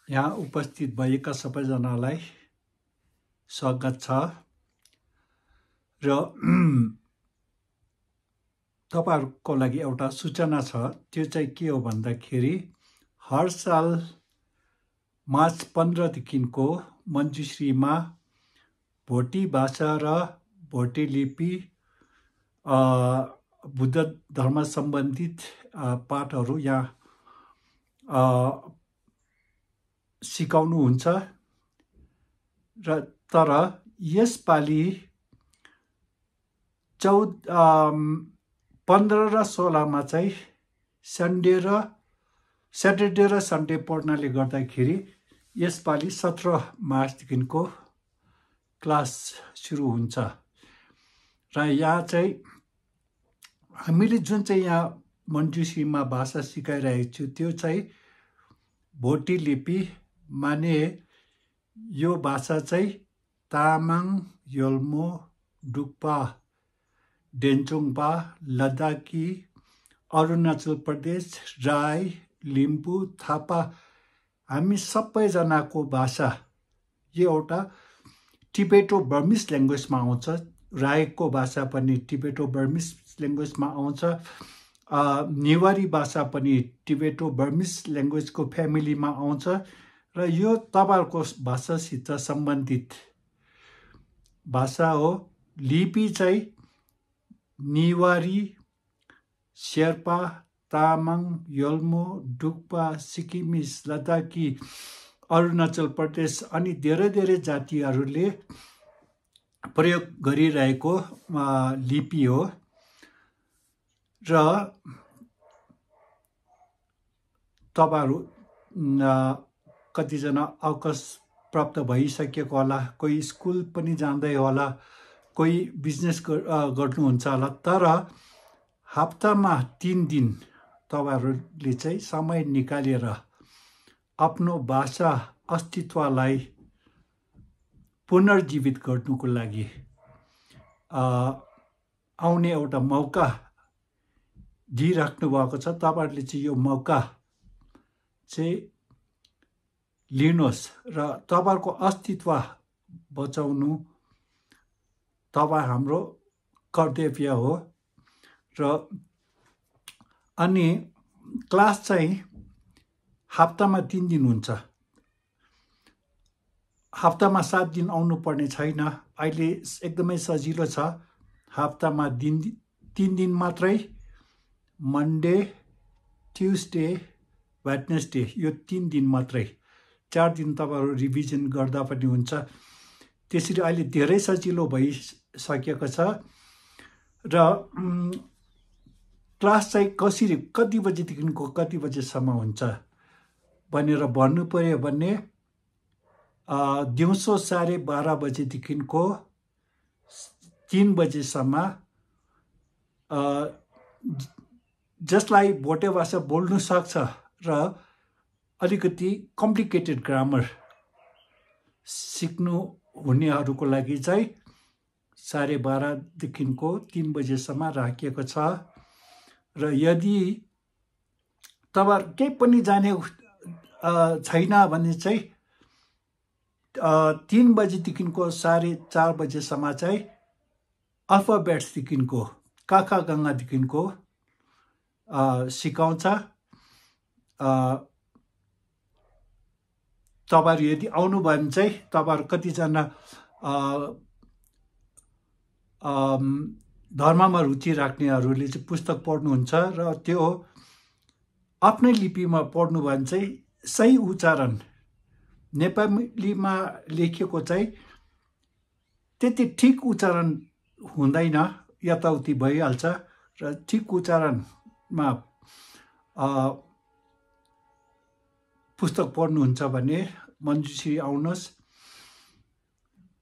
यहाँ उपस्थित भएका सबैजनालाई स्वागत छ र तपाईहरुको लागि एउटा सूचना छ। त्यो चाहिँ के हो भन्दाखेरि हर साल मार्च 15 देखिको मञ्जुश्रीमा भोटी भाषा र भोटी लिपि बुद्ध धर्म सम्बन्धित पाठहरू यहाँ सिकाउनु हुन्छ र तर यसपालि 15 र 16 मा चाहिँ स्याटरडे र सन्डे पर्नाले गर्दाखेरि यसपालि 17 मार्चदेखिको क्लास सुरु हुन्छ र यहाँ चाहिँ हामीले जुन चाहिँ यहाँ मञ्जुश्रीमा भाषा सिकाइरहेको छु त्यो चाहिँ भोटी लिपि माने यो भाषा चाहिँ तामाङ, योल्मो, डुक्पा, डेन्चोङपा, लद्दाखी, अरुणाचल प्रदेश, राई, लिम्बू, थापा हामी सबैजनाको भाषा यो एउटा टिबेटो बर्मिस ल्याङ्ग्वेजमा आउँछ। राईको भाषा पनि टिबेटो बर्मिस ल्याङ्ग्वेजमा आउँछ। नेवारी भाषा पनि टिबेटो बर्मिस ल्याङ्ग्वेजको फ्यामिलीमा आउँछ र यो तपाईहरुको भाषासित सम्बन्धित भाषा हो। लिपि चाहिँ नेवारी, शेर्पा, तामाङ, योल्मो, डुक्पा, सिक्किमिस, लद्दाखी, अरुणाचल प्रदेश अनि धेरै जातिहरूले प्रयोग गरिरहेको लिपि हो र तपाईहरु कतिजना अवकाश प्राप्त भइसकेको होला, कोही स्कुल पनि जाँदै होला, कोही बिजनेस गर्नुहुन्छ होला, तर हप्तामा 3 दिन तपाईहरुले चाहिँ समय निकालेर आफ्नो भाषा अस्तित्वलाई पुनर्जीवित गर्नुको लागि आउने एउटा मौका दिइराख्नु भएको छ। तपाईहरुले चाहिँ यो मौका चाहिँ लिनुहोस् र तपाईहरुको अस्तित्व बचाउनु हाम्रो कर्तव्य हो र अनि क्लास चाहिँ हप्तामा 3 दिन हुन्छ। हप्तामा 7 दिन आउनु पर्ने छैन। अहिले एकदमै सजिलो छ। हप्तामा 3 दिन मात्रै, मन्डे, ट्युसडे, वेडनेसडे यो 3 दिन मात्रै। 4 दिन तपाईहरु रिभिजन गर्दा पनि हुन्छ। त्यसरी अहिले धेरै सजिलो भइसकेको छ र क्लास चाहिँ कति बजेदेखिको कति बजेसम्म हुन्छ भनेर भन्नु पर्यो भने दिउँसो 12:30 बजेदेखिको 3 बजेसम्म जसलाई भोटे भाषा बोल्नु सक्छ र अलिकति कम्प्लिकेटेड ग्रामर सिक्नु हुनेहरूको लागि चाहिँ 12:30 देखिको 3 बजेसम्म राखिएको छ र यदि तपाईहरु केही पनि जाने छैन भने चाहिँ 3 बजेदेखिको 4:30 बजेसम्म चाहिँ अल्फाबेट्सदेखिको काखा गङ्गादेखिको सिकाउँछ। तपाईहरु यदि आउनु भयो भने चाहिँ तपाईहरु कतिजना धर्ममा रुचि राख्नेहरूले चाहिँ पुस्तक पढ्नुहुन्छ र त्यो आफ्नै लिपिमा पढ्नु भयो भने चाहिँ सही उच्चारण नेपालीमा लेखेको चाहिँ त्यति ठिक उच्चारण हुँदैन, यताउति भइहाल्छ र ठिक उच्चारणमा पुस्तक पढ्नुहुन्छ भने मञ्जुश्री आउनुहोस्।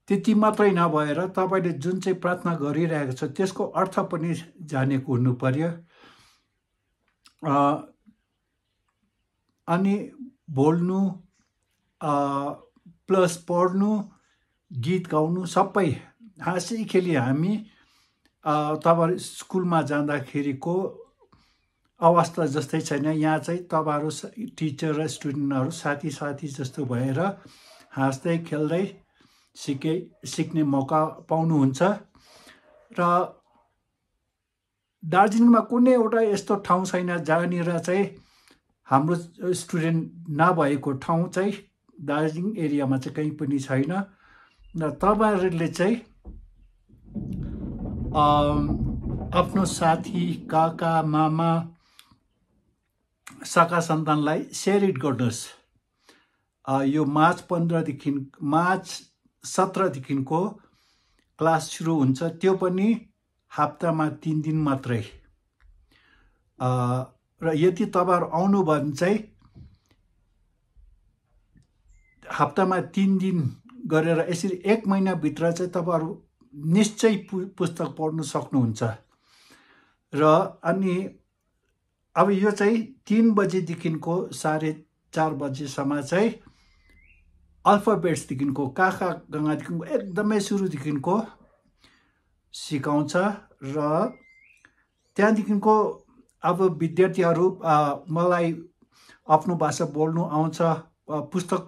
त्यति मात्रै नभएर तपाईले जुन चाहिँ प्रार्थना गरिरहेको छ त्यसको अर्थ पनि जानेको हुनु पर्यो। अनि बोल्नु प्लस पढ्नु, गीत गाउनु सबै हाँसी खेली हामी तपाईहरु स्कुलमा जाँदाखेरिको अवस्था जस्तै छैन। यहाँ चाहिँ तपाईहरु टिचर र स्टुडेन्टहरु साथी साथी जस्तो भएर हाँस्दै खेल्दै सिक्ने मौका पाउनुहुन्छ। र दार्जिलिङमा कुनै एउटा यस्तो ठाउँ छैन जहाँनिर चाहिँ हाम्रो स्टुडेन्ट नभएको ठाउँ चाहिँ दार्जिलिङ एरियामा चाहिँ कहीँ पनि छैन। र तपाईहरुले चाहिँ आफ्नो साथी काका मामा सखा सन्तानलाई शेयर इट गर्नुहोस्। यो मार्च 17 देखिको क्लास सुरु हुन्छ, त्यो पनि हप्तामा 3 दिन मात्रै। र यदि तपाईहरु आउनु भयो भने चाहिँ हप्तामा 3 दिन गरेर यसरी 1 महिना भित्र चाहिँ तपाईहरु निश्चय पुस्तक पढ्न सक्नुहुन्छ। र अनि अब यो चाहिँ 3 बजेदेखिको 4:30 बजेसम्म चाहिँ अल्फाबेट्स देखिको काखा गंगादेखिको एकदमै सुरुदेखिको सिकाउँछ। र त्यहाँदेखिको अब विद्यार्थीहरु मलाई आफ्नो भाषा बोल्नु आउँछ, पुस्तक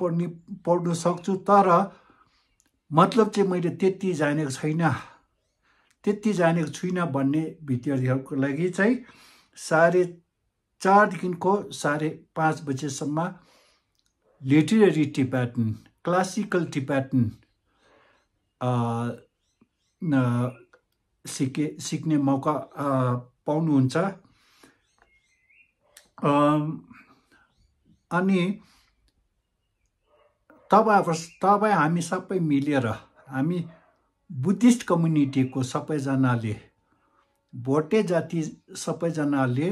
पढ्नु सक्छु, तर मतलब चाहिँ मैले त्यति जानेको छुइनँ भन्ने विद्यार्थीहरुको लागि चाहिँ 4:30 देखिको 5:30 बजेसम्म लिटरेरी टिबेटन, क्लासिकल टिबेटन सिक्ने मौका पाउनुहुन्छ। अनि तपाई हामी सबै मिलेर, हामी बुद्धिस्ट कम्युनिटीको सबैजनाले, भोटे जाति सबैजनाले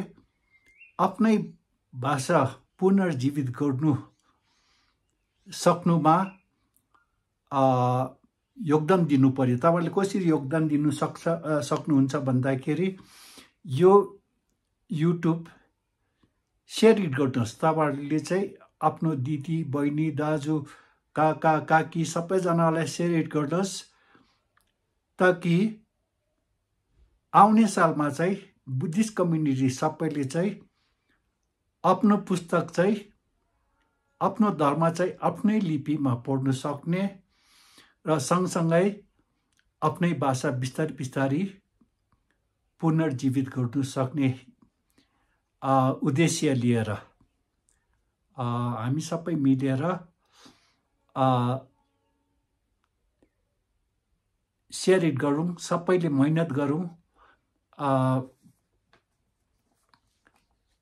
आफ्नै भाषा पुनर्जीवित गर्नु सक्नुमा योगदान दिनु पर्यो। तपाईले कसरी योगदान दिनु सक्नुहुन्छ भन्दाखेरि यो युट्युब शेयर इट गर्नुहोस्। तपाईहरुले चाहिँ आफ्नो दिदी बहिनी दाजु काका काकी सबैजनालाई शेयर इट गर्नुहोस्, ताकि आउने सालमा चाहिँ बुद्धिस्ट कम्युनिटी सबैले चाहिँ आफ्नो पुस्तक चाहिँ आफ्नो धर्म चाहिँ आफ्नै लिपिमा पढ्न सक्ने र सँगसँगै आफ्नै भाषा बिस्तारै पुनर्जीवित गर्न सक्ने उद्देश्य लिएर हामी सबै मिलेर शेयर इट गरौँ, सबैले मेहनत गरौँ।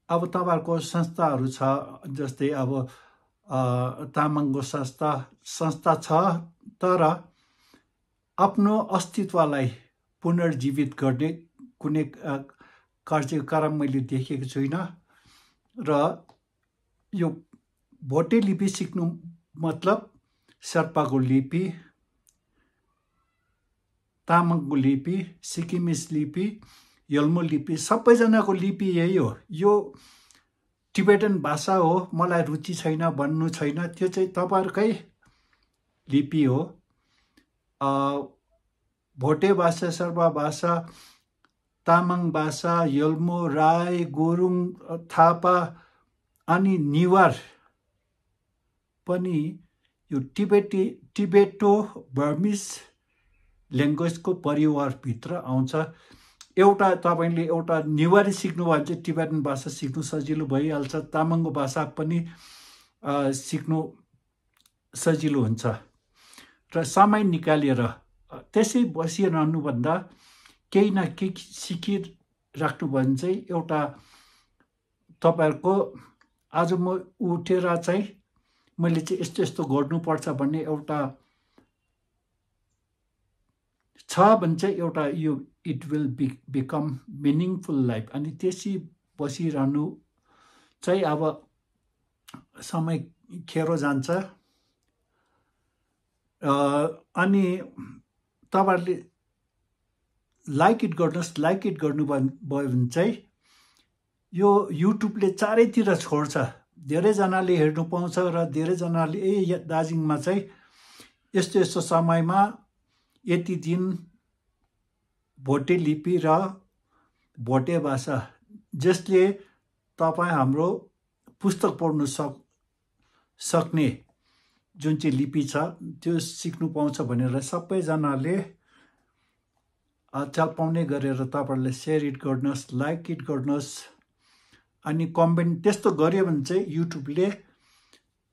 अब तपाईहरुको संस्थाहरु छ, जस्तै अब तामाङको संस्था छ, तर आफ्नो अस्तित्वलाई पुनर्जीवित गर्ने कुनै कार्यक्रम मैले देखेको छुइनँ। र यो भोटे लिपि सिक्नु मतलब शेर्पाको लिपि, तामाङको लिपि, सिक्किमिस लिपि, यल्मो लिपि, सबैजनाको लिपि यही हो। यो टिबेटन भाषा हो, मलाई रुचि छैन भन्नु छैन, त्यो चाहिँ तपाईहरुकै लिपि हो। भोटे भाषा, शेर्पा भाषा, तामाङ भाषा, यल्मो, राई, गुरुङ, थापा अनि निवार पनि यो टिबेटो बर्मिस ल्याङ्ग्वेजको परिवारभित्र आउँछ। एउटा तपाईले एउटा निवारी सिक्नु भयो भने चाहिँ टिबेटन भाषा सिक्नु सजिलो भइहाल्छ, तामाङको भाषा पनि सिक्नु सजिलो हुन्छ। र समय निकालेर त्यसै बसिरहनु भन्दा केही न केही सिकिराख्नु भयो भने चाहिँ एउटा तपाईहरुको आज म उठेर चाहिँ मैले चाहिँ यस्तो यस्तो गर्नुपर्छ भन्ने एउटा छ भने चाहिँ एउटा यो it will become meaningful life. अनि त्यसै बसिरहनु चाहिँ अब समय खेरो जान्छ। अनि तपाईहरुले लाइक इट गर्नुहोस्। लाइक इट गर्नुभयो भने चाहिँ यो युट्युबले चारैतिर छोड्छ, धेरैजनाले हेर्नु पाउँछ र धेरैजनाले दार्जिलिङमा चाहिँ यस्तो यस्तो समयमा यति दिन भोटे लिपि र भोटे भाषा जसले तपाईँ हाम्रो पुस्तक पढ्नु सक्ने जुन चाहिँ लिपि छ त्यो सिक्नु पाउँछ भनेर सबैजनाले चाल पाउने गरेर तपाईँहरूले सेयर इट गर्नुहोस्, लाइक इट गर्नुहोस्, अनि कमेन्ट त्यस्तो गर्यो भने चाहिँ युट्युबले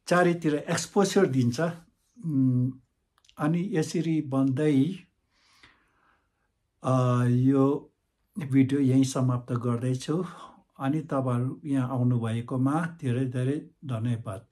चारैतिर एक्सपोजर दिन्छ। अनि यसरी भन्दै यो भिडियो यहीँ समाप्त गर्दैछु। अनि तपाईँहरू यहाँ आउनुभएकोमा धेरै धेरै धन्यवाद।